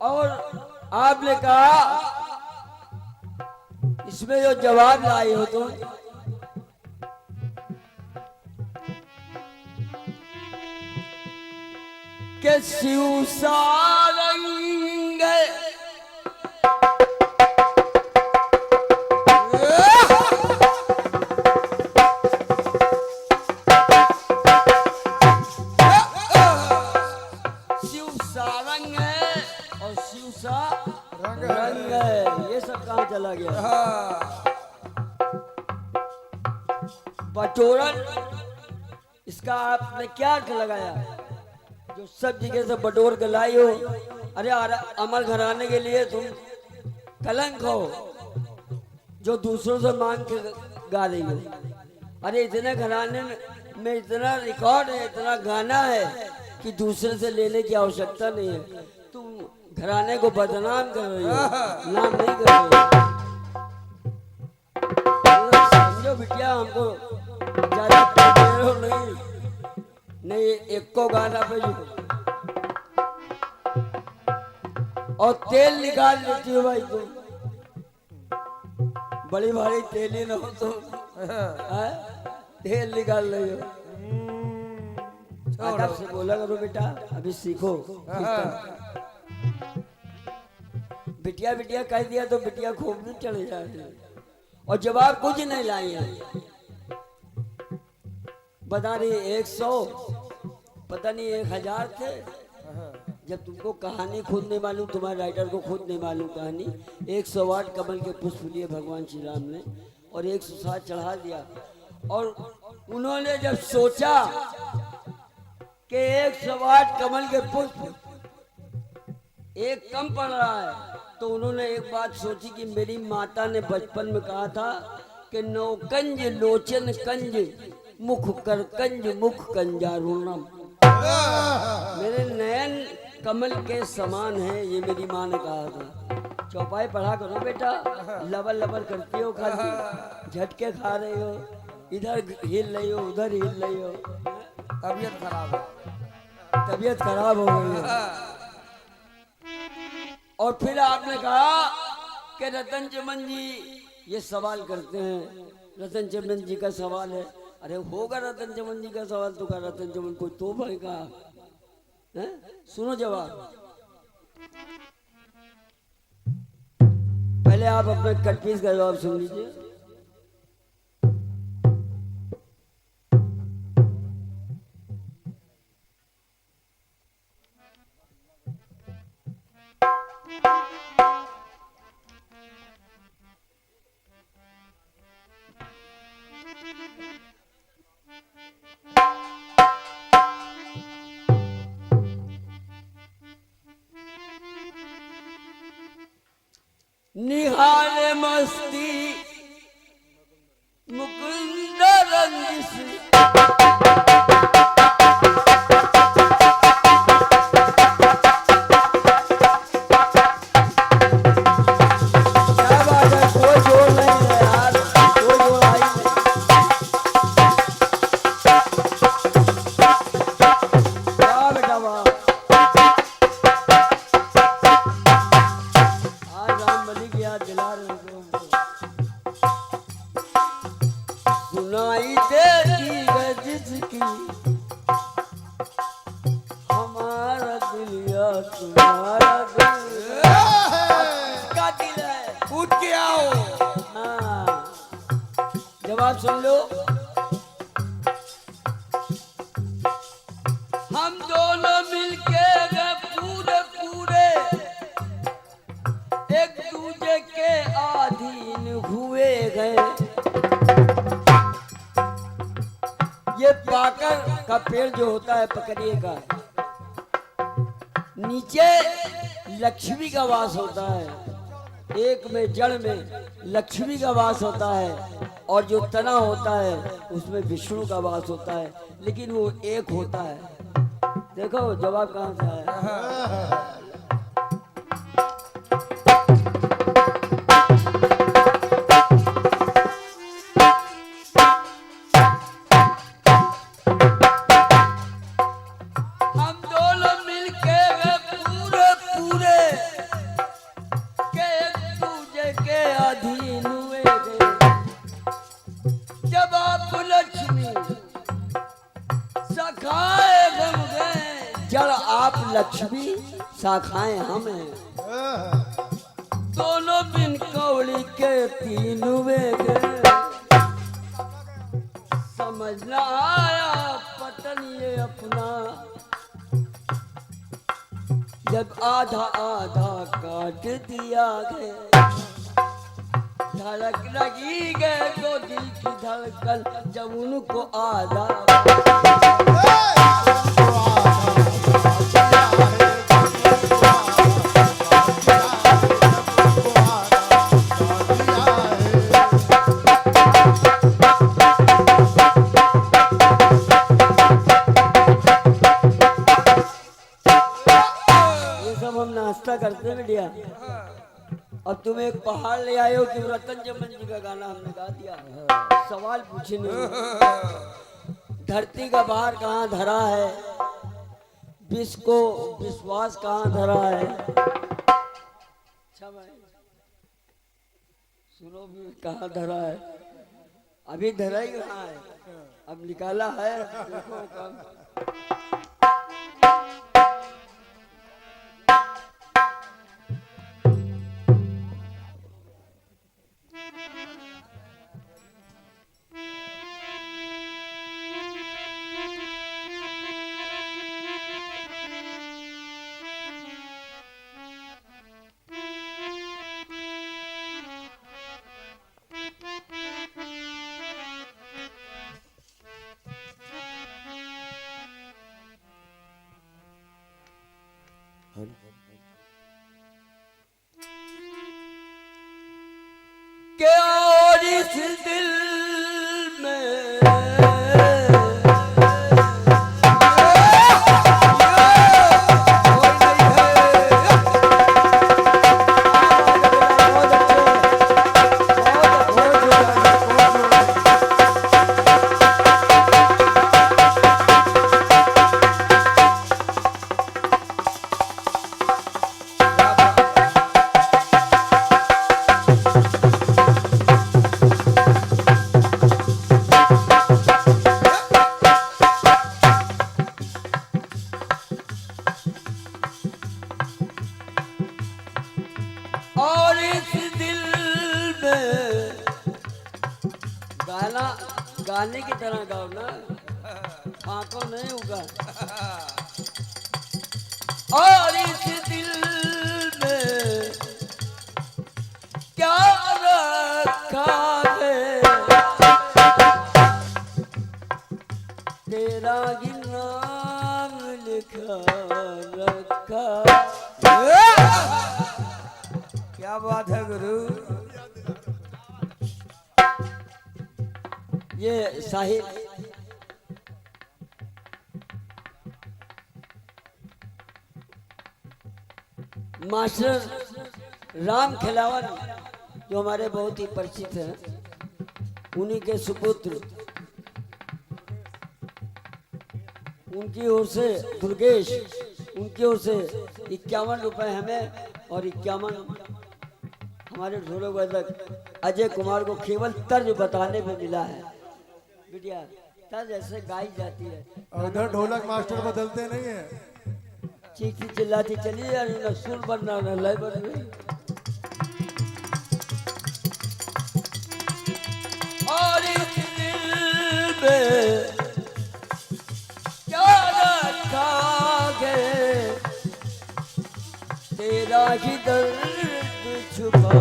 और आपने कहा इसमें जो जवाब लाए हो तुम, के शिव सारंग शिव सारंग है और शिव सा रंग है। ये सब कहाँ चला गया? बटोरन, इसका आपने क्या अर्थ लगाया? जो सब जगह से बटोर के लाई हो। अरे अमर घराने के लिए तुम कलंक हो जो दूसरों से मांग के गा रही हो। अरे इतने घराने में इतना रिकॉर्ड है, इतना गाना है कि दूसरे से लेने की आवश्यकता नहीं है। तुम घराने को बदनाम कर रही हो, नाम नहीं कर रही हो। समझो बिटिया, हमको ज्यादा नहीं, एक को गाना पे और तेल निकाल लेती हो भाई तुम। बड़ी भारी तेली न हो तो तेल निकाल रही हो। अदब से बोला करो बेटा, अभी सीखो। बिटिया बिटिया कह दिया तो बिटिया खूब नहीं चले जाती और जवाब कुछ नहीं लाई है। बता रही 100, पता नहीं 1000 थे। जब तुमको कहानी खुद नहीं मालूम, तुम्हारे राइटर को खुद नहीं मालूम कहानी। 108 कमल के पुष्प लिए भगवान श्री राम ने और 107 चढ़ा दिया। और उन्होंने जब सोचा कि 108 कमल के पुष्प एक कम पड़ रहा है, तो उन्होंने एक बात सोची कि मेरी माता ने बचपन में कहा था कि नौकंज लोचन कंज मुख कर कंज मुख कंजारुणम। मेरे नयन कमल के समान है, ये मेरी माँ ने कहा था। चौपाई पढ़ा करो बेटा, लबर लबर करती हो, खाती झटके खा रही हो, इधर हिल रही हो उधर हिल रही हो। तबीयत खराब है, तबीयत खराब हो गई है। और फिर आपने कहा कि रतन चमन जी ये सवाल करते हैं। रतन चमन जी का सवाल है। अरे होगा रतन चमन जी का सवाल तो का रतन चमन कोई तो भाई का है? सुनो जवाब। पहले आप अपने कटपीस का जवाब सुन लीजिए। निहाल मस्ती मुकुंद रंजिश, क्या बात है, कोई जोर नहीं है यार, कोई जोर आई नहीं। वाह बेटा वाह, सुनाई देती है जिसकी हमारा दिल या तुम्हारा दिल, इसका दिल है। उठ के आओ। हाँ, जवाब सुन लो। हम दोनों मिलके पूरे पूरे एक दूसरे के अधीन हुए गए। ये पाकर का पेड़ जो होता है पकड़िएगा, नीचे लक्ष्मी का वास होता है, एक में जड़ में लक्ष्मी का वास होता है और जो तना होता है उसमें विष्णु का वास होता है, लेकिन वो एक होता है। देखो जवाब कहाँ से आया। हम दोनों मिलके पूरे पूरे लक्ष्मी शाखाएं हम हैं, दोनों बिन कौड़ी के तीन वेग। समझना आया पतन ये अपना, जब आधा आधा काट दिया गया। धड़क लगी गए तो दिल की धड़कन, जब उनको आधा करते बिटिया। अब तुम एक पहाड़ ले आए हो कि रतन जमन जी का गाना हमने गा दिया। सवाल पूछे नहीं, धरती का भार कहाँ धरा है, विश्व को विश्वास कहाँ धरा है। अच्छा भाई सुनो भी कहाँ धरा है, अभी धरा ही कहाँ है, अब निकाला है देखो कब। क्या और इस दिल में गाने की तरह गाओ ना, आंखों नहीं होगा। और इस दिल में क्या रखा है, तेरा ही नाम लिखा रखा। क्या बात है गुरु। ये साहिब मास्टर राम खिलावन जो हमारे बहुत ही परिचित हैं, उन्हीं के सुपुत्र, उनकी ओर से दुर्गेश, उनकी ओर से 51 रुपए हमें और 51 हमारे ढोलक वादक अजय कुमार को केवल तर्ज बताने में मिला है। बिटिया तर्ज ऐसे गाई जाती है, उधर ढोलक मास्टर बदलते नहीं है, चीखती चिल्लाती चली जा रही, न सुर बनना न लय बन गई। और इस दिल में क्या रखा है, तेरा ही दर्द छुपा।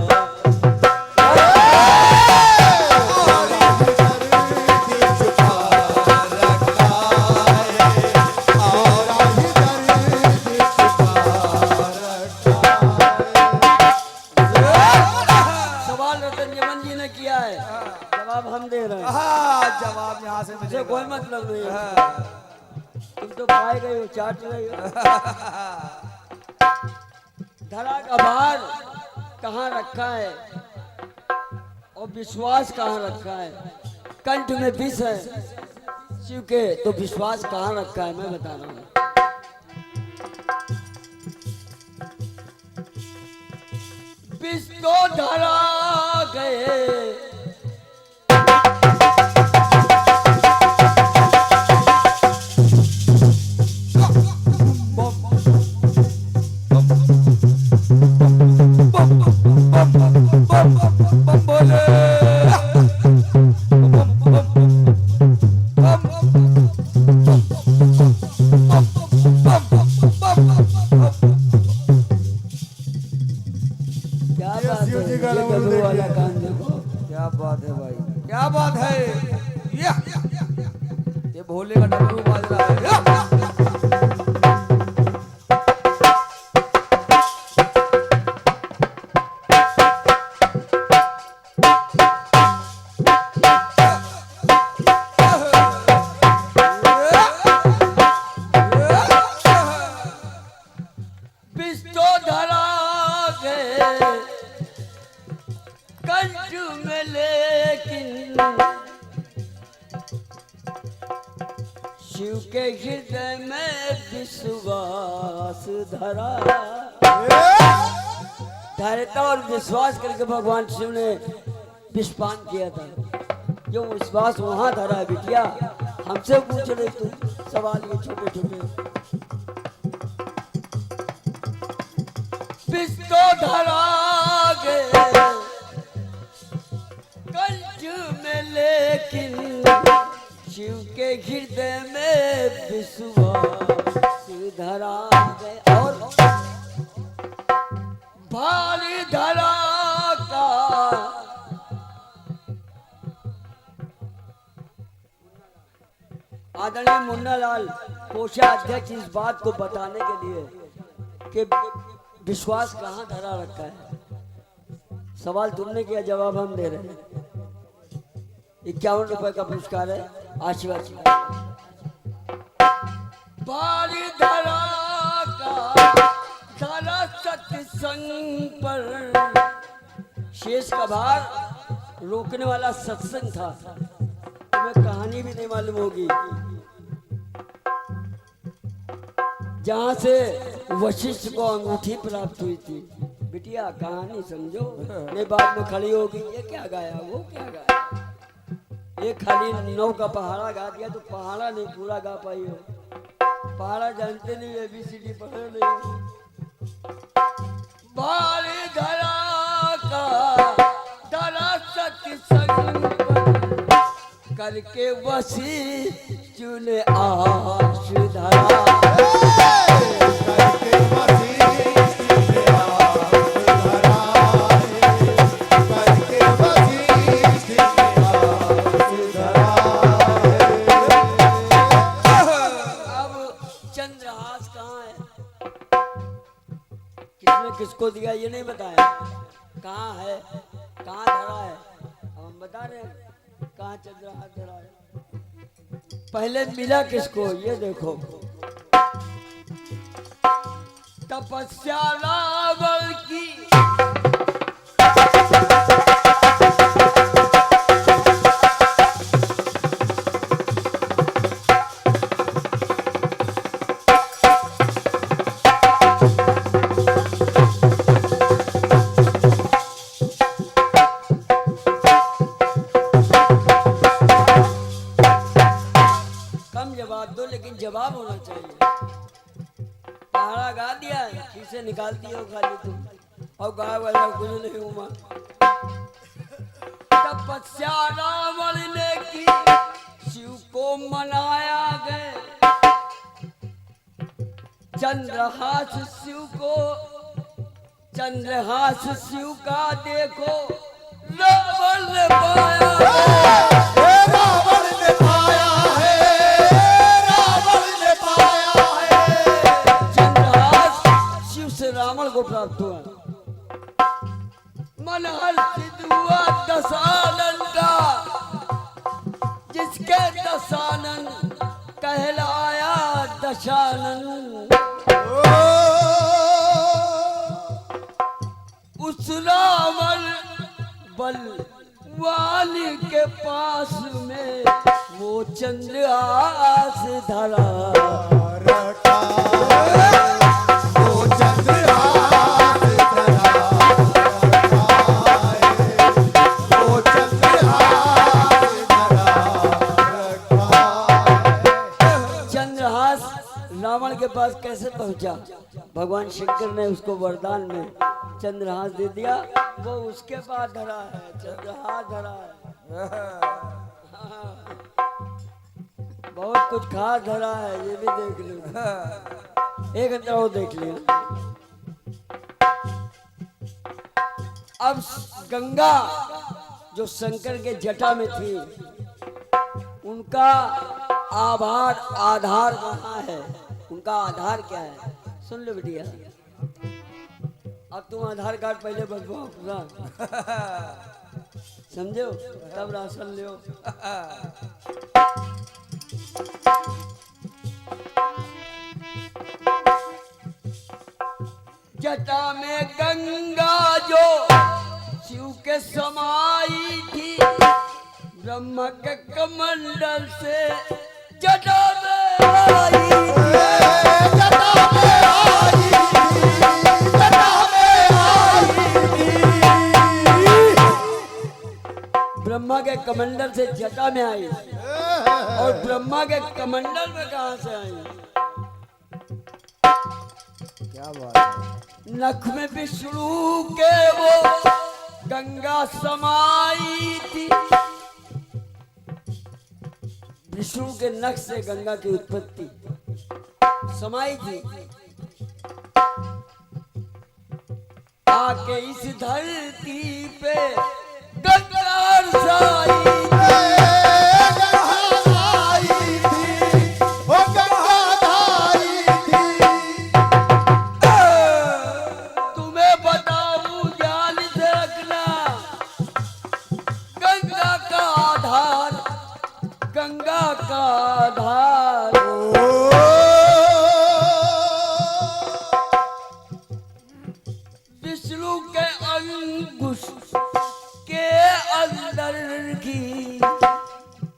जवाब यहाँ से मुझे कोई मतलब नहीं है, तुम तो पाए गए हो, चाट रहे हो। धरा का भार कहाँ रखा है और विश्वास कहाँ रखा है। कंठ में विष है शिव के, तो विश्वास कहाँ रखा है मैं बता रहा हूँ। विष तो धरा गए क्या बात है, शिव जी का ये डमरू डमरू वाला देखिए। कान देखो, क्या बात है भाई, क्या बात है। ये भोले का डमरू बाज रहा है। पिस्तो धरा गए कंठ में, लेकिन शिव के हृदय में विश्वास धरा। धैर्यता और विश्वास करके भगवान शिव ने विषपान किया था। जो विश्वास वहां धरा है बिटिया, हमसे पूछ रहे तुम सवाल ये छोटे छोटे। पिस्तो धरा गए कंठ में, लेकिन शिव के हृदय में विश्वास धरा गए। और भारी धरा का आदरणीय मुन्नालाल कोषाध्यक्ष इस बात को बताने के लिए कि विश्वास कहाँ धरा रखा है। सवाल तुमने किया, जवाब हम दे रहे हैं। 51 रुपए का पुरस्कार है, आशीर्वाद। बारी धरा का धरा सत्संग पर, शेष का भार रोकने वाला सत्संग था। तुम्हें कहानी भी नहीं मालूम होगी, जहां से वशिष्ठ को अंगूठी प्राप्त हुई थी। बिटिया कहानी समझो, नहीं बाद में खड़ी होगी ये क्या गाया वो क्या गाया। एक खाली 9 का पहाड़ा गा दिया तो पहाड़ा नहीं पूरा गा पाई हो। पहाड़ा जानते नहीं, ABCD पढ़े नहीं हो। बारी धरा का धरा सत्संग पर, करके वसी चुने आश धरा। चंद्रहास कहाँ है, किसने किसको दिया ये नहीं बताया। कहाँ है, कहाँ धरा है, अब हम बता रहे हैं कहाँ चंद्रहास धरा है। पहले मिला किसको ये देखो। तपस्या रावण की जवाब होना चाहिए। पहाड़ा गा दिया है, खीसे निकालती हो खाली तुम और गा वाला कुछ नहीं हुआ। तपस्या रावण ने की, शिव को मनाया गए। चंद्रहास शिव को, चंद्रहास शिव का देखो रावण ने पाया है। रावण ने पाया है, रावण ने पाया है। चंद्रहास शिव से रावण को प्राप्त हुआ। मन हर्षित हुआ दशानन का, जिसके दशानन कहलाया दशानन। उस रावण बलवान के पास में वो चंद्रहास धरा। वो चंद्रहास धरा, वो चंद्रहास धरा। चंद्रहास रावण के पास कैसे पहुंचा, भगवान शंकर ने उसको वरदान में चंद्रहास दे दिया, वो उसके बाद धरा है, चंद्रहास धरा है। हाँ, बहुत कुछ खास धरा है, ये भी देख लो। एक अंतर और देख लिया। अब गंगा जो शंकर के जटा में थी, उनका आधार कहाँ है, उनका आधार क्या है, सुन लो बिटिया। अब तुम आधार कार्ड पहले बनवाओ पूरा, समझो, तब राशन लो। जटा में गंगा जो शिव के समाई थी, ब्रह्म के कमंडल से जटा में आई थी। जटा में आई थी, जटा में आई थी। ब्रह्मा के कमंडल से जटा में आई, और ब्रह्मा के कमंडल में कहां से आई? क्या बात है। नख में विष्णु के वो गंगा समाई थी। विष्णु के नख से गंगा की उत्पत्ति समाई थी। आके इस धरती पे गंगा रसाई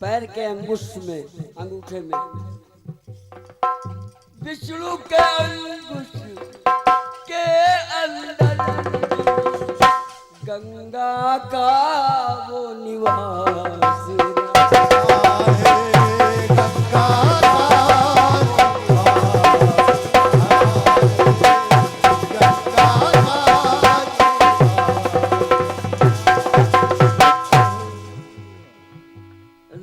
पैर के अंगुश में, अंगूठे में, विष्णु के अंगुश के अंदर गंगा का वो निवास।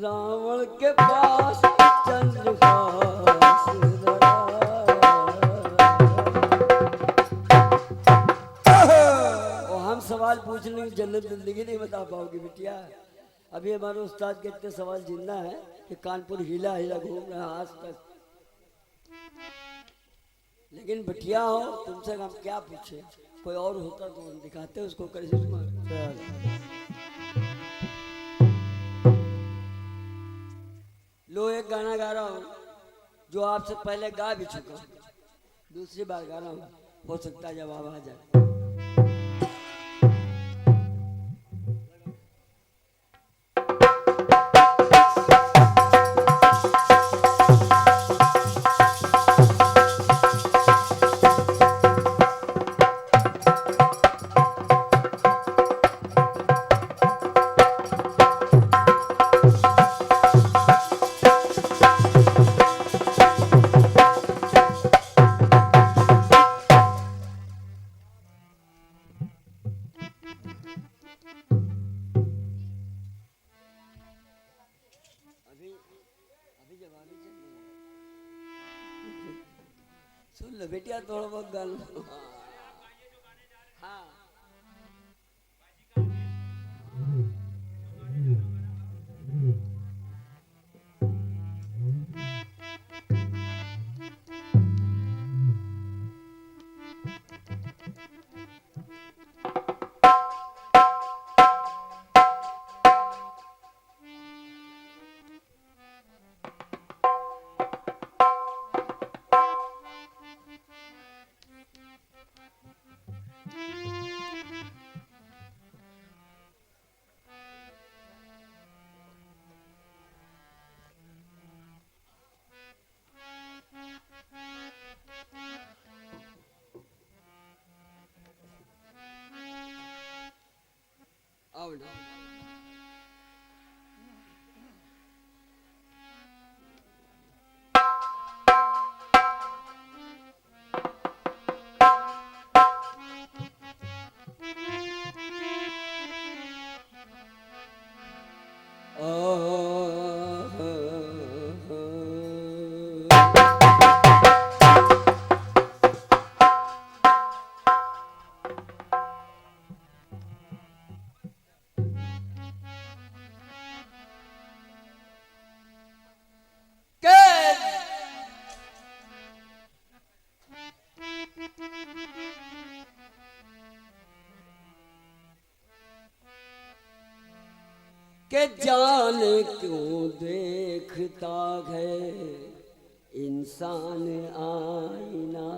रावण के पास चंद्रहास धरा। और हम सवाल पूछने की जन्नत जिंदगी नहीं बता पाओगे बिटिया। अभी हमारे उस्ताद के इतने सवाल जिंदा है कि कानपुर हिला हिला घूम रहा है आज तक। लेकिन बिटिया हो, तुमसे हम क्या पूछे, कोई और होता तो हम दिखाते उसको करिश्मा। लो एक गाना गा रहा हूँ जो आपसे पहले गा भी चुका हूँ, दूसरी बार गा रहा हूँ, हो सकता है जवाब आ जाए। सुन लो बेटिया, थोड़ा बहुत गा लो। हाँ आओ ना। के जाने क्यों देखता है इंसान आईना।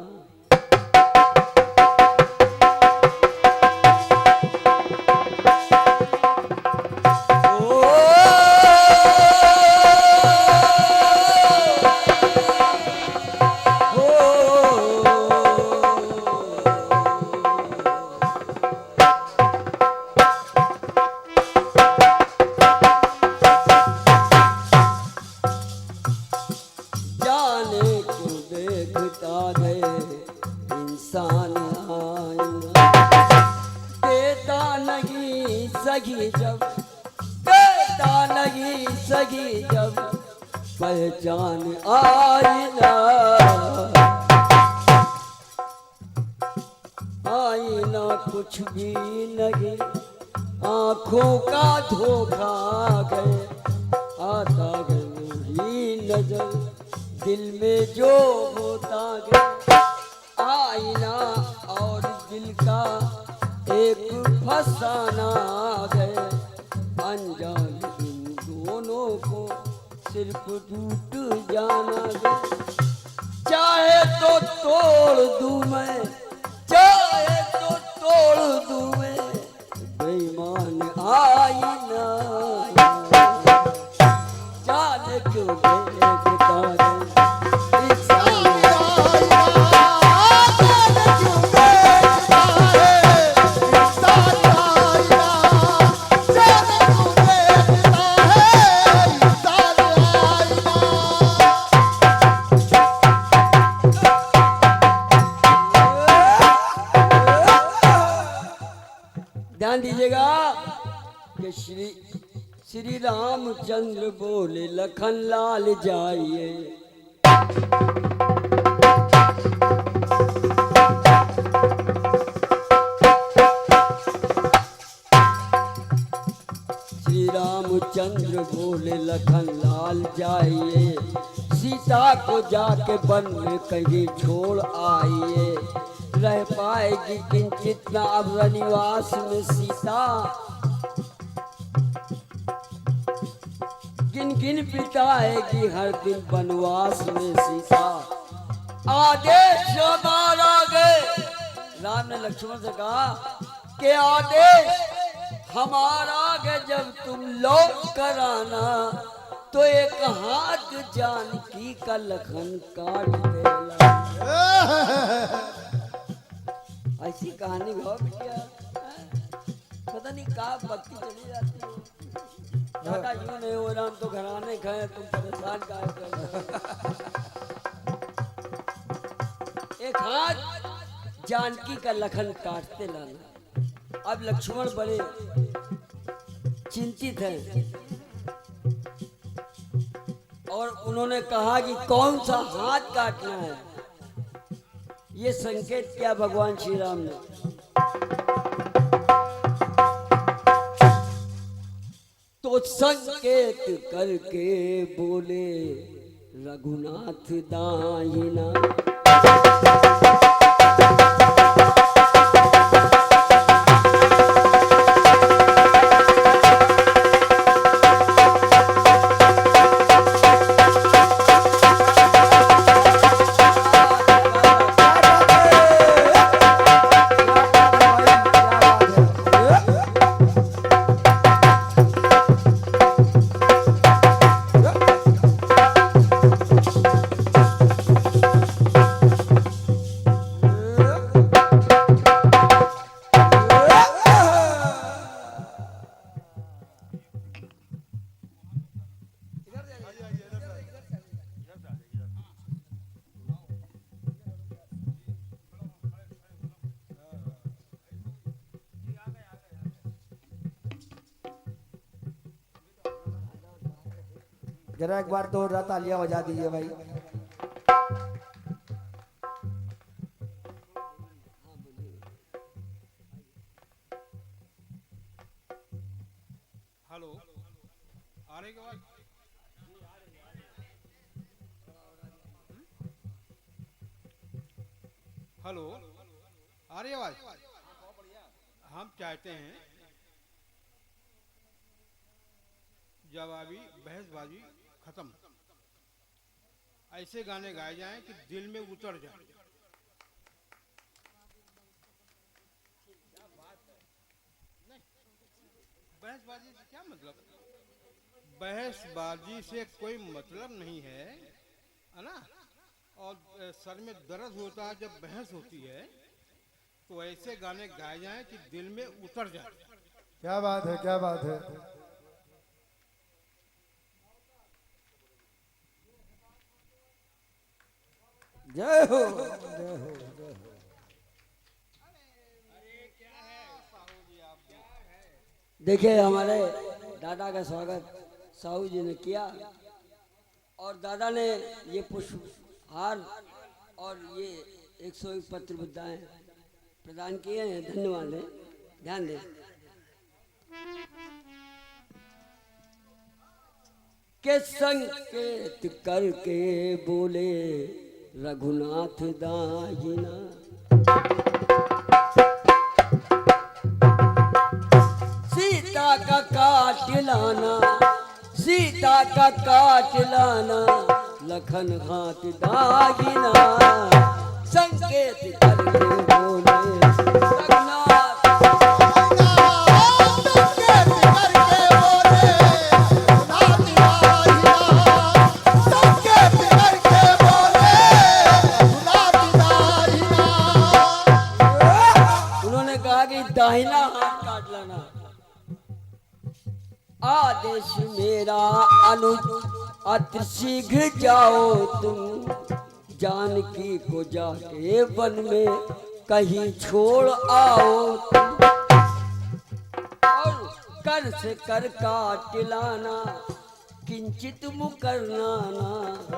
सगी जब पहचान आईना, आईना कुछ भी नहीं, आंखों का धोखा गए, आता गई नजर दिल में जो होता गया। आईना और दिल का एक फसाना गए, अनजान इन दोनों को सिर्फ टूट जाना गया। चाहे तो तोड़ दूं मैं, चाहे तो तोड़ दूं मैं, बेईमान आईना जाने क्यों देखता है ध्यान दीजिएगा कि श्री रामचंद्र बोले लखन लाल जाइए। श्री रामचंद्र बोले लखन लाल जाइए, सीता को जाके वन में कहीं छोड़ आइए। रह पाएगी किंचित न अब रनिवास में सीता, गिन गिन बिताएगी हर दिन वनवास में सीता। आदेश हमारा गए, राम ने लक्ष्मण से कहा कि आदेश हमारा गए, जब तुम लौट कर आना तो एक हाथ जानकी का लखन काट देना। ऐसी कहानी भाव बिटिया, पता नहीं कहाँ बत्ती चली जाती है। दादा यूं नहीं हो रहा, तो घराने खाए, तुम परेशान काहे कर रहे हो। एक हाथ जानकी का लखन काटते लाना। अब लक्ष्मण बड़े चिंतित हैं और उन्होंने कहा कि कौन सा हाथ काटना है। ये संकेत किया भगवान श्री राम ने। तो संकेत करके बोले रघुनाथ दाहिना। जरा एक बार तो तालियां बजा दीजिए भाई। हेलो, आ रही आवाज? हेलो, आ रही आवाज? हम चाहते हैं जवाबी बहसबाजी खत्म। ऐसे गाने गाए जाएं कि दिल में उतर जाए। बहसबाजी से क्या मतलब? बहसबाजी से कोई मतलब नहीं है ना। और सर में दर्द होता है जब बहस होती है, तो ऐसे गाने गाए जाएं कि दिल में उतर जाए। क्या बात है, क्या बात है। जय हो, जय हो, जय हो। देखिए हमारे दादा का स्वागत साहू जी ने किया और दादा ने ये पुष्पहार और ये 101 पत्र विद्याएं प्रदान किए हैं। धन्यवाद है, ध्यान दें। के संकेत करके बोले रघुनाथ दाहिना, सीता का काट लाना, सीता का काट लाना, लखन हाथ दाहिना, संकेत करके बोले रघुनाथ। उन्होंने कहा कि दाहिना हाथ काट लाना। आदेश मेरा अनुज अति शीघ्र जाओ तुम, जानकी को जाके वन में कहीं छोड़ आओ तुम। और कर से कर काट लाना, किंचित मुकरना ना।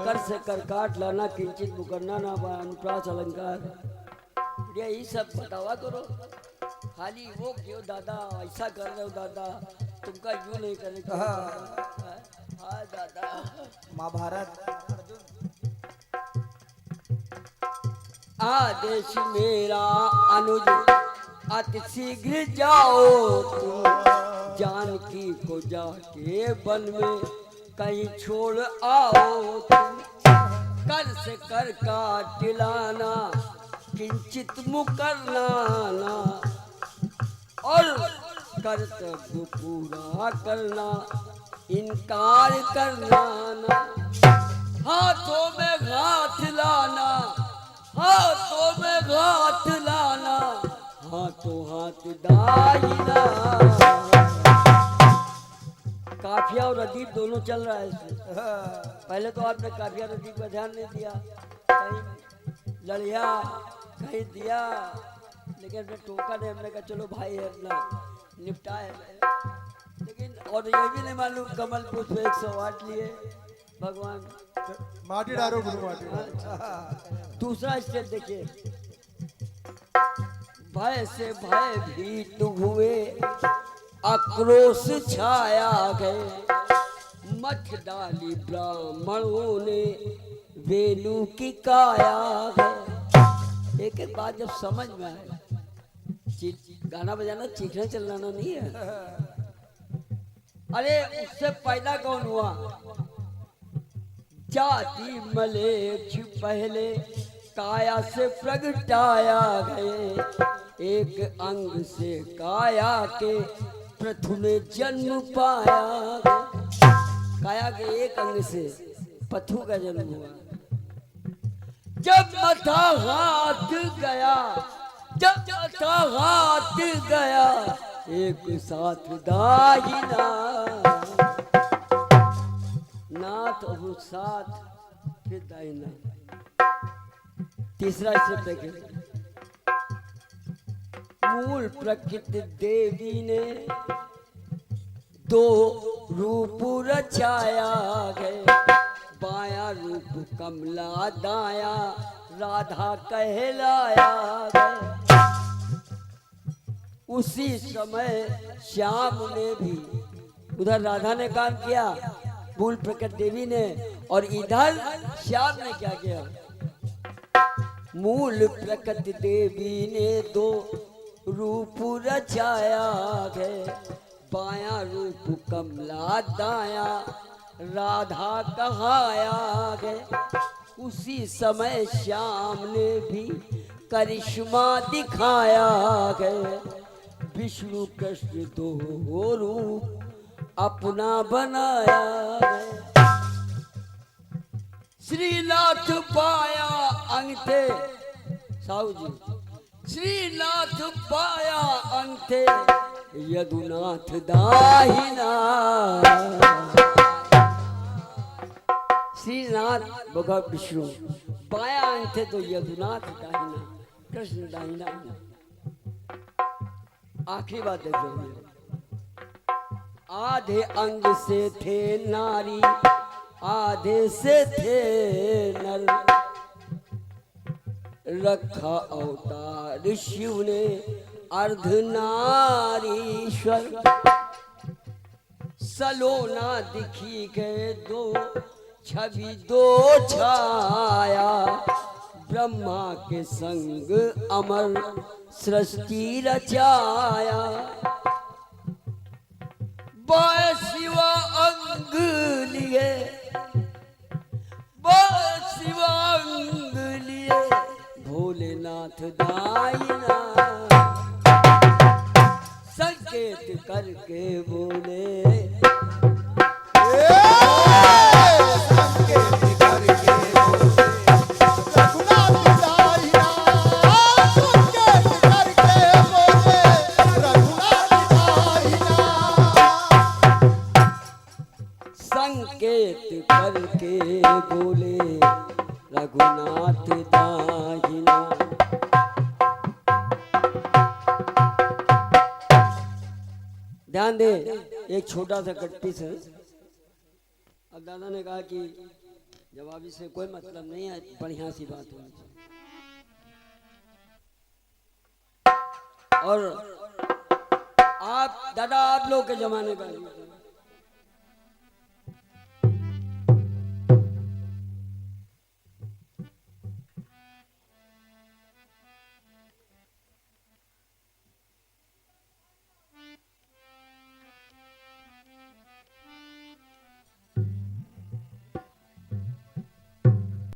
कर से कर काट लाना, किंचित मुकरना ना। अनुप्रास अलंकार यही सब बतावा करो। खाली वो क्यों दादा ऐसा कर रहे हो दादा, तुमका यूं नहीं करेगा। हाँ दादा। महाभारत। आदेश मेरा अनुज अति शीघ्र जाओ तुम, जानकी को जाके वन में कहीं छोड़ आओ तुम। कर से कर काट लाना, किंचित मुकरना ना। और कर्तव्य पूरा करना, इनकार करना ना। हाथों में हाथ लाना, हाथों में हाथ लाना, हाथों हाथ दाहिना। काफिया और अदीब दोनों चल रहा है इसमें। पहले तो आपने काफिया और अदीब पर ध्यान नहीं दिया, कहीं लड़िया कहीं दिया, लेकिन हमने टोका नहीं। हमने कहा चलो भाई है अपना निपटाए। लेकिन और ये भी नहीं मालूम कमल पुष्प 108 लिए भगवान। माटी डारो गुरु, माटी डारो। दूसरा स्टेप देखिए। भय से भय भीत हुए, आक्रोश छाया गए। मठ डाली ब्राह्मणों ने, वेलू की काया गए। एक एक बात जब समझ में आए, गाना बजाना चीखना चिल्लाना नहीं है। अरे उससे पैदा कौन हुआ? जाति मलेच्छ पहले काया से प्रगटाया गए। एक अंग से काया के प्रथु ने जन्म पाया गए। काया के एक अंग से पथु का जन्म हुआ। जब मथा हाथ गया, जब मथा हाथ गया, एक साथ दाहिना। नाथ और साथ फिर दाहिना। तीसरा स्टेप देखें। मूल प्रकृति देवी ने दो रूप रचाया गए। बाया रूप कमला, दाया राधा कहलाया गए। उसी समय श्याम ने भी, उधर राधा ने काम किया मूल प्रकट देवी ने, और इधर श्याम ने क्या किया? मूल प्रकट देवी ने दो रूप रचाया है। बाया रूप कमला दाया राधा कहाया गया। उसी समय श्याम ने भी करिश्मा दिखाया गया। विष्णु कृष्ण दो रूप अपना बनाया गया। श्रीनाथ पाया अंगठे साहू जी, श्रीनाथ पाया अंगठे यदुनाथ दाहिना। श्रीनाथ भगवान विष्णु, बाया अंगठे तो यदुनाथ दाहिना, कृष्ण दाहिना। आखिरी बात देखो, आधे अंग से थे नारी आधे से थे नर, रखा अवतार शिव ने अर्धनारीश्वर। सलोना दिखी गए दो छवि दो छाया, ब्रह्मा के संग अमर सृष्टि रचाया। बाय शिवा अंग लिए, बाय शिवा अंग लिए भोलेनाथ दाइना। संकेत करके बोले, संकेत करके बोले रघुनाथ दाहिना। ध्यान दे, एक छोटा सा कट पीस है। अब दादा ने कहा कि जवाबी से कोई मतलब नहीं है, बढ़िया सी बात होनी चाहिए। और आप दादा, आप लोग के जमाने का